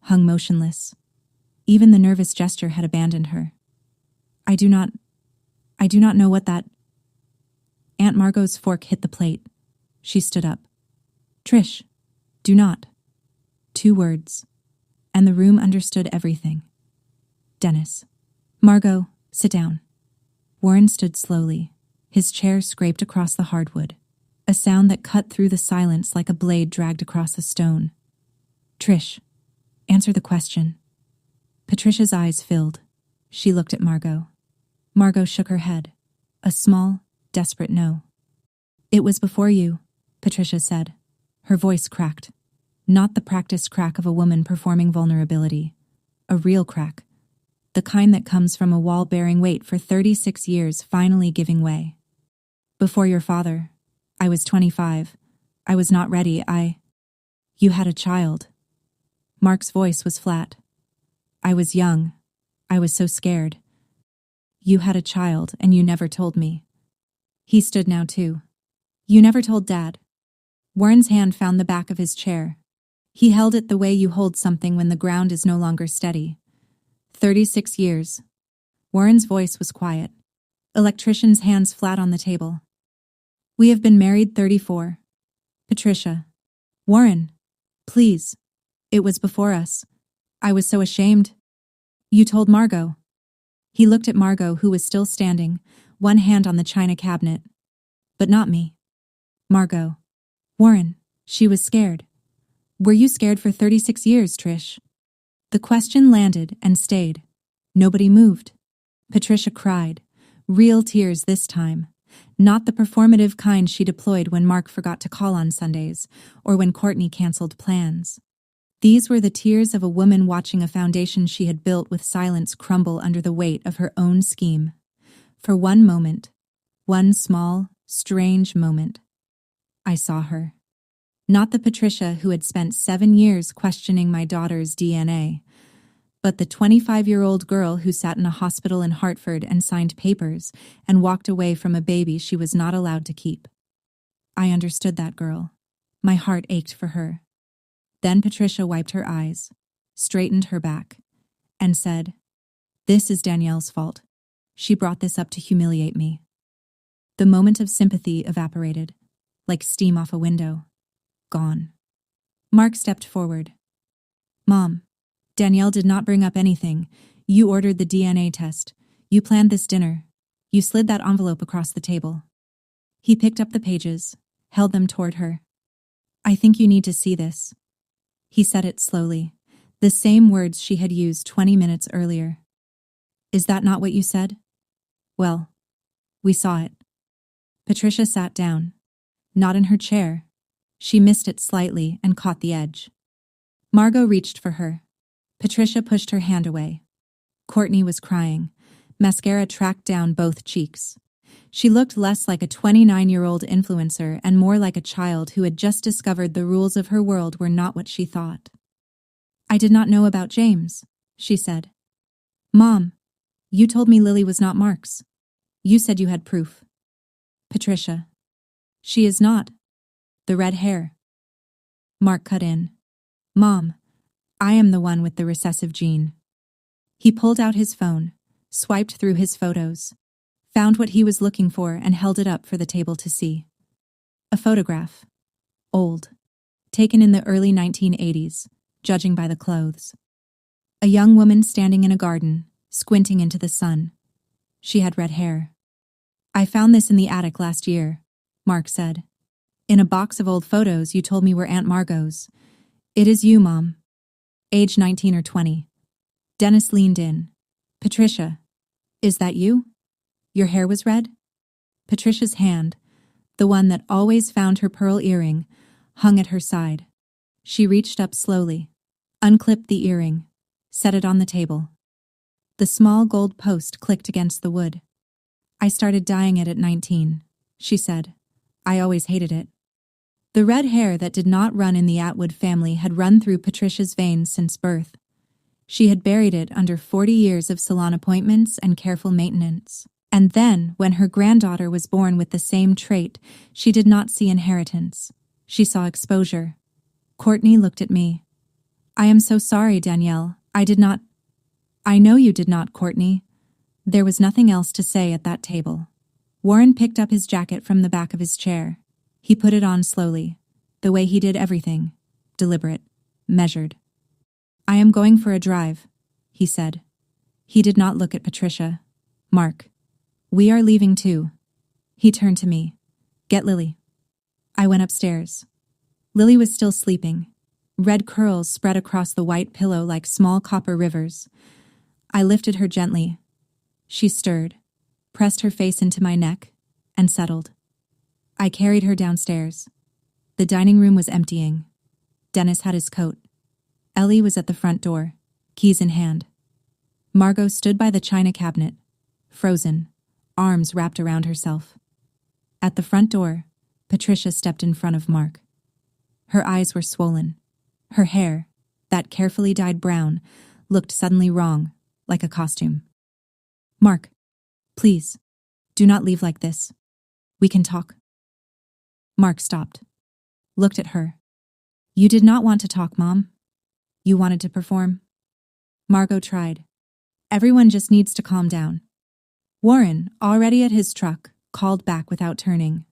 hung motionless. Even the nervous gesture had abandoned her. I do not know what that... Aunt Margot's fork hit the plate. She stood up. Trish, do not. 2 words. And the room understood everything. Dennis. Margot, sit down. Warren stood slowly. His chair scraped across the hardwood, a sound that cut through the silence like a blade dragged across a stone. Trish, answer the question. Patricia's eyes filled. She looked at Margot. Margot shook her head. A small, desperate no. It was before you, Patricia said. Her voice cracked. Not the practiced crack of a woman performing vulnerability. A real crack. The kind that comes from a wall bearing weight for 36 years finally giving way. Before your father, I was 25. I was not ready. You had a child. Mark's voice was flat. I was young. I was so scared. You had a child and you never told me. He stood now too. You never told Dad. Warren's hand found the back of his chair. He held it the way you hold something when the ground is no longer steady. 36 years. Warren's voice was quiet. Electrician's hands flat on the table. We have been married 34. Patricia. Warren. Please. It was before us. I was so ashamed. You told Margot. He looked at Margot, who was still standing, one hand on the china cabinet. But not me. Margot. Warren. She was scared. Were you scared for 36 years, Trish? The question landed and stayed. Nobody moved. Patricia cried. Real tears this time. Not the performative kind she deployed when Mark forgot to call on Sundays, or when Courtney canceled plans. These were the tears of a woman watching a foundation she had built with silence crumble under the weight of her own scheme. For one moment, one small, strange moment, I saw her. Not the Patricia who had spent 7 years questioning my daughter's DNA, but the 25-year-old girl who sat in a hospital in Hartford and signed papers and walked away from a baby she was not allowed to keep. I understood that girl. My heart ached for her. Then Patricia wiped her eyes, straightened her back, and said, This is Danielle's fault. She brought this up to humiliate me. The moment of sympathy evaporated, like steam off a window. Gone. Mark stepped forward. Mom, Danielle did not bring up anything. You ordered the DNA test. You planned this dinner. You slid that envelope across the table. He picked up the pages, held them toward her. I think you need to see this. He said it slowly, the same words she had used 20 minutes earlier. Is that not what you said? Well, we saw it. Patricia sat down, not in her chair. She missed it slightly and caught the edge. Margot reached for her. Patricia pushed her hand away. Courtney was crying. Mascara tracked down both cheeks. She looked less like a 29-year-old influencer and more like a child who had just discovered the rules of her world were not what she thought. I did not know about James, she said. Mom, you told me Lily was not Mark's. You said you had proof. Patricia. She is not. The red hair. Mark cut in. Mom, I am the one with the recessive gene. He pulled out his phone, swiped through his photos, found what he was looking for and held it up for the table to see. A photograph. Old. Taken in the early 1980s, judging by the clothes. A young woman standing in a garden, squinting into the sun. She had red hair. I found this in the attic last year, Mark said. In a box of old photos you told me were Aunt Margot's. It is you, Mom. Age 19 or 20. Dennis leaned in. Patricia, is that you? Your hair was red? Patricia's hand, the one that always found her pearl earring, hung at her side. She reached up slowly, unclipped the earring, set it on the table. The small gold post clicked against the wood. I started dyeing it at 19, she said. I always hated it. The red hair that did not run in the Atwood family had run through Patricia's veins since birth. She had buried it under 40 years of salon appointments and careful maintenance. And then, when her granddaughter was born with the same trait, she did not see inheritance. She saw exposure. Courtney looked at me. I am so sorry, Danielle. I know you did not, Courtney. There was nothing else to say at that table. Warren picked up his jacket from the back of his chair. He put it on slowly, the way he did everything, deliberate, measured. I am going for a drive, he said. He did not look at Patricia. Mark. We are leaving too. He turned to me. Get Lily. I went upstairs. Lily was still sleeping. Red curls spread across the white pillow like small copper rivers. I lifted her gently. She stirred, pressed her face into my neck, and settled. I carried her downstairs. The dining room was emptying. Dennis had his coat. Ellie was at the front door, keys in hand. Margot stood by the china cabinet, frozen, arms wrapped around herself. At the front door, Patricia stepped in front of Mark. Her eyes were swollen. Her hair, that carefully dyed brown, looked suddenly wrong, like a costume. "Mark, please, do not leave like this. We can talk." Mark stopped, looked at her. "You did not want to talk, Mom. You wanted to perform." Margot tried. "Everyone just needs to calm down." Warren, already at his truck, called back without turning.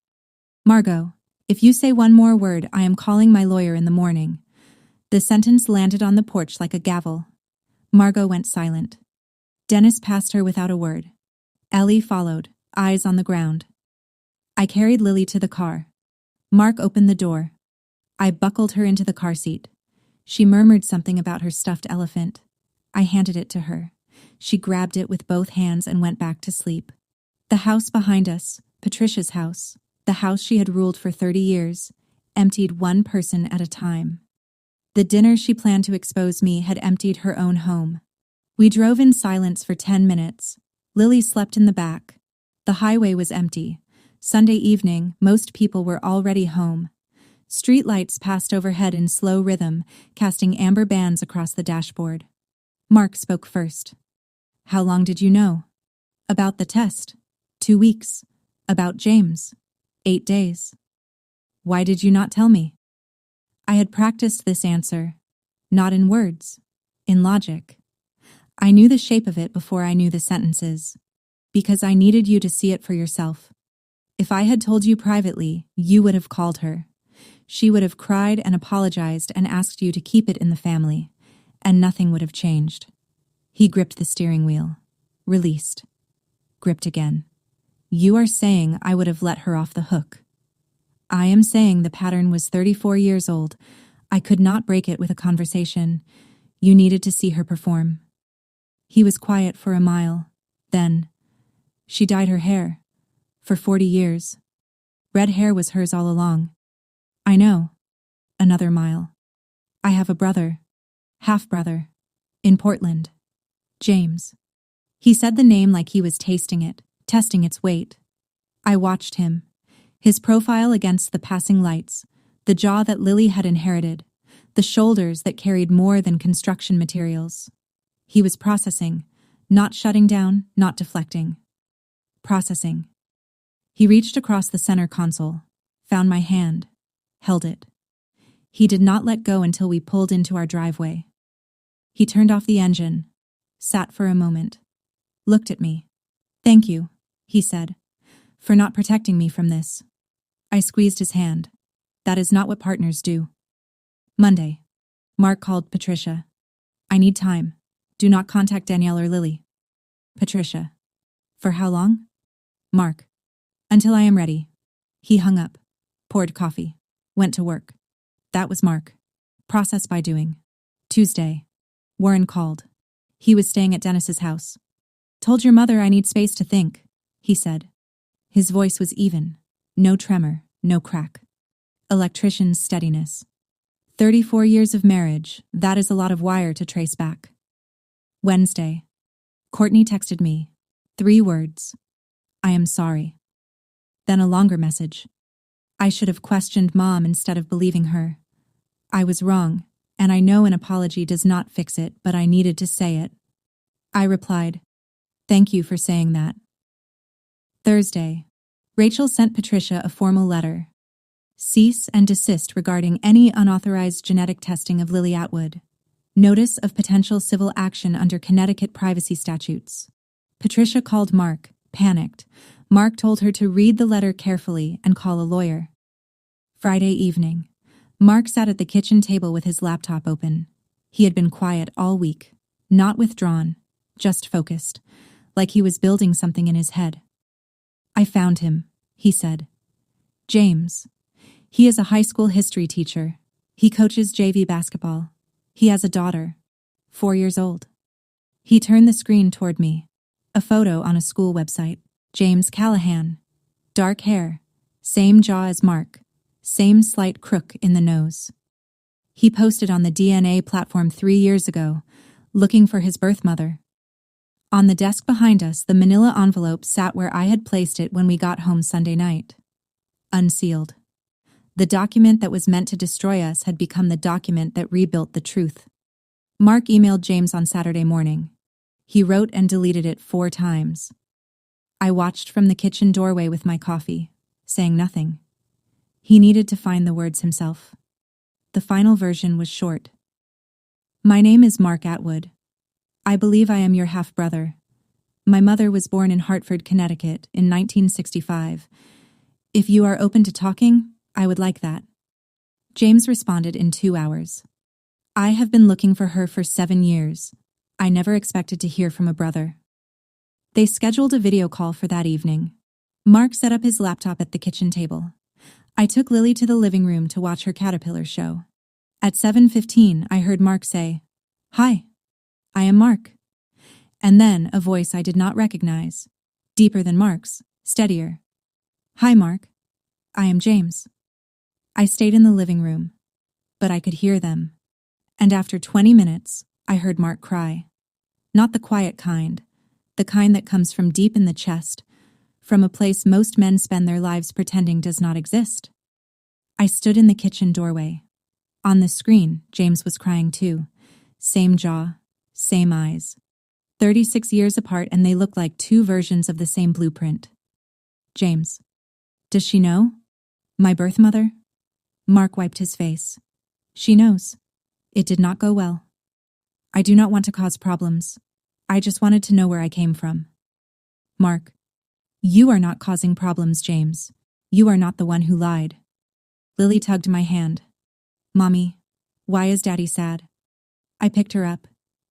"Margot, if you say one more word, I am calling my lawyer in the morning." The sentence landed on the porch like a gavel. Margot went silent. Dennis passed her without a word. Ellie followed, eyes on the ground. I carried Lily to the car. Mark opened the door. I buckled her into the car seat. She murmured something about her stuffed elephant. I handed it to her. She grabbed it with both hands and went back to sleep. The house behind us, Patricia's house, the house she had ruled for 30 years, emptied one person at a time. The dinner she planned to expose me had emptied her own home. We drove in silence for 10 minutes. Lily slept in the back. The highway was empty. Sunday evening, most people were already home. Street lights passed overhead in slow rhythm, casting amber bands across the dashboard. Mark spoke first. "How long did you know?" "About the test. 2 weeks. About James. 8 days." "Why did you not tell me?" I had practiced this answer, not in words, in logic. I knew the shape of it before I knew the sentences, because I needed you to see it for yourself. If I had told you privately, you would have called her. She would have cried and apologized and asked you to keep it in the family, and nothing would have changed. He gripped the steering wheel, released, gripped again. "You are saying I would have let her off the hook. I am saying the pattern was 34 years old. I could not break it with a conversation. You needed to see her perform." He was quiet for a mile. Then, "She dyed her hair. For 40 years. Red hair was hers all along." "I know." Another mile. "I have a brother. Half-brother. In Portland. James." He said the name like he was tasting it, testing its weight. I watched him. His profile against the passing lights, the jaw that Lily had inherited, the shoulders that carried more than construction materials. He was processing, not shutting down, not deflecting. Processing. He reached across the center console, found my hand, held it. He did not let go until we pulled into our driveway. He turned off the engine, sat for a moment, looked at me. "Thank you," he said, "for not protecting me from this." I squeezed his hand. That is not what partners do. Monday. Mark called Patricia. "I need time. Do not contact Danielle or Lily." Patricia. "For how long?" Mark. "Until I am ready." He hung up, poured coffee, went to work. That was Mark. Process by doing. Tuesday. Warren called. He was staying at Dennis's house. "Told your mother I need space to think," he said. His voice was even. No tremor, no crack. Electrician's steadiness. 34 years of marriage, that is a lot of wire to trace back. Wednesday. Courtney texted me. 3 words. "I am sorry." Then a longer message. "I should have questioned Mom instead of believing her. I was wrong, and I know an apology does not fix it, but I needed to say it." I replied, "Thank you for saying that." Thursday. Rachel sent Patricia a formal letter. Cease and desist regarding any unauthorized genetic testing of Lily Atwood. Notice of potential civil action under Connecticut privacy statutes. Patricia called Mark, panicked. Mark told her to read the letter carefully and call a lawyer. Friday evening. Mark sat at the kitchen table with his laptop open. He had been quiet all week, not withdrawn, just focused, like he was building something in his head. "I found him," he said. "James. He is a high school history teacher. He coaches JV basketball. He has a daughter, 4 years old." He turned the screen toward me. A photo on a school website. James Callahan. Dark hair. Same jaw as Mark. Same slight crook in the nose. He posted on the DNA platform 3 years ago, looking for his birth mother. On the desk behind us, the manila envelope sat where I had placed it when we got home Sunday night. Unsealed. The document that was meant to destroy us had become the document that rebuilt the truth. Mark emailed James on Saturday morning. He wrote and deleted it 4 times. I watched from the kitchen doorway with my coffee, saying nothing. He needed to find the words himself. The final version was short. My name is Mark Atwood. I believe I am your half-brother. My mother was born in Hartford, Connecticut in 1965. If you are open to talking, I would like that. James responded in 2 hours. I have been looking for her for 7 years. I never expected to hear from a brother. They scheduled a video call for that evening. Mark set up his laptop at the kitchen table. I took Lily to the living room to watch her caterpillar show. At 7:15, I heard Mark say, "Hi, I am Mark." And then a voice I did not recognize, deeper than Mark's, steadier. "Hi, Mark. I am James." I stayed in the living room, but I could hear them. And after 20 minutes, I heard Mark cry. Not the quiet kind, the kind that comes from deep in the chest, from a place most men spend their lives pretending does not exist. I stood in the kitchen doorway. On the screen, James was crying too. Same jaw, same eyes. 36 years apart, and they look like 2 versions of the same blueprint. James. Does she know? My birth mother? Mark wiped his face. She knows. It did not go well. I do not want to cause problems. I just wanted to know where I came from. Mark. You are not causing problems, James. You are not the one who lied. Lily tugged my hand. Mommy, why is Daddy sad? I picked her up.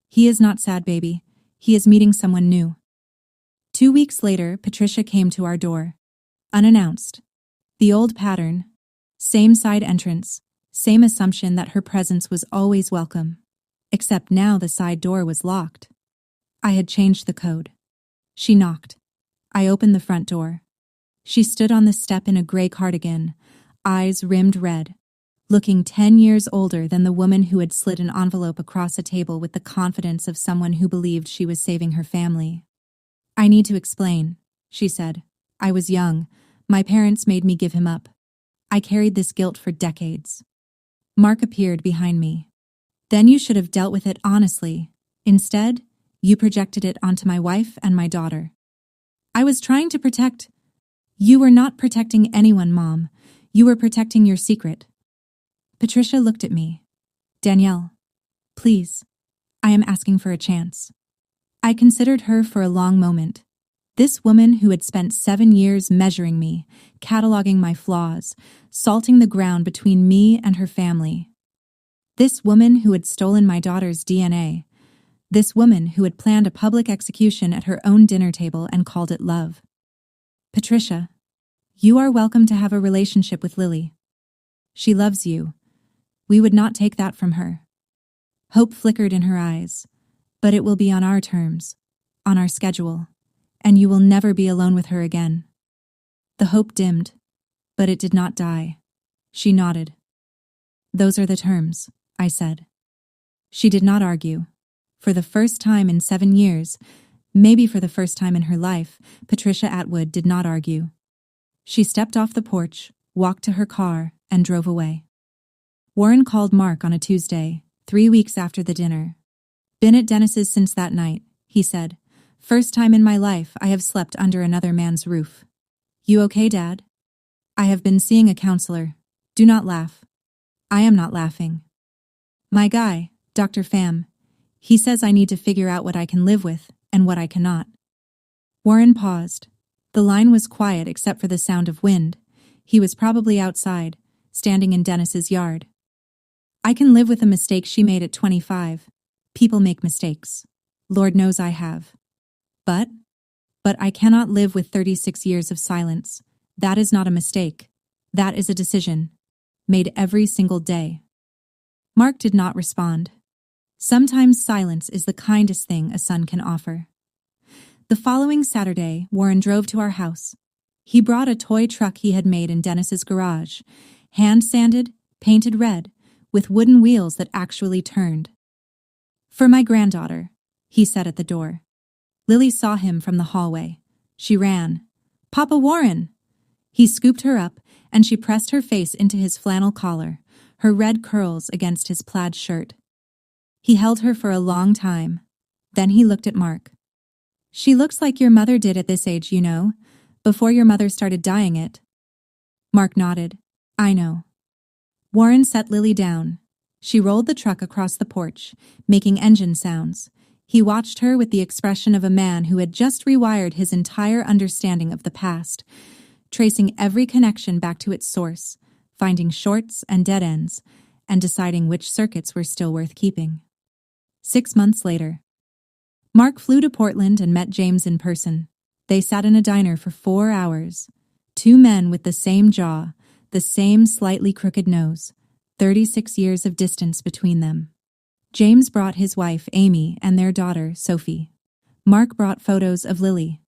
He is not sad, baby. He is meeting someone new. 2 weeks later, Patricia came to our door. Unannounced. The old pattern. Same side entrance. Same assumption that her presence was always welcome. Except now the side door was locked. I had changed the code. She knocked. I opened the front door. She stood on the step in a gray cardigan, eyes rimmed red, looking 10 years older than the woman who had slid an envelope across a table with the confidence of someone who believed she was saving her family. I need to explain, she said. I was young. My parents made me give him up. I carried this guilt for decades. Mark appeared behind me. Then you should have dealt with it honestly. Instead, you projected it onto my wife and my daughter. I was trying to protect. You were not protecting anyone, Mom. You were protecting your secret. Patricia looked at me. Danielle, please. I am asking for a chance. I considered her for a long moment. This woman who had spent 7 years measuring me, cataloging my flaws, salting the ground between me and her family. This woman who had stolen my daughter's DNA. This woman who had planned a public execution at her own dinner table and called it love. Patricia, you are welcome to have a relationship with Lily. She loves you. We would not take that from her. Hope flickered in her eyes, but it will be on our terms, on our schedule, and you will never be alone with her again. The hope dimmed, but it did not die. She nodded. Those are the terms, I said. She did not argue. For the first time in 7 years, maybe for the first time in her life, Patricia Atwood did not argue. She stepped off the porch, walked to her car, and drove away. Warren called Mark on a Tuesday, 3 weeks after the dinner. Been at Dennis's since that night, he said. First time in my life I have slept under another man's roof. You okay, Dad? I have been seeing a counselor. Do not laugh. I am not laughing. My guy, Dr. Pham, he says I need to figure out what I can live with and what I cannot. Warren paused. The line was quiet except for the sound of wind. He was probably outside, standing in Dennis's yard. I can live with a mistake she made at 25. People make mistakes. Lord knows I have. But I cannot live with 36 years of silence. That is not a mistake. That is a decision. Made every single day. Mark did not respond. Sometimes silence is the kindest thing a son can offer. The following Saturday, Warren drove to our house. He brought a toy truck he had made in Dennis's garage, hand-sanded, painted red, with wooden wheels that actually turned. "For my granddaughter," he said at the door. Lily saw him from the hallway. She ran. "Papa Warren!" He scooped her up, and she pressed her face into his flannel collar, her red curls against his plaid shirt. He held her for a long time. Then he looked at Mark. "She looks like your mother did at this age, you know, before your mother started dyeing it." Mark nodded. "I know." Warren set Lily down. She rolled the truck across the porch, making engine sounds. He watched her with the expression of a man who had just rewired his entire understanding of the past, tracing every connection back to its source, finding shorts and dead ends, and deciding which circuits were still worth keeping. 6 months later. Mark flew to Portland and met James in person. They sat in a diner for 4 hours. Two men with the same jaw, the same slightly crooked nose, 36 years of distance between them. James brought his wife, Amy, and their daughter, Sophie. Mark brought photos of Lily.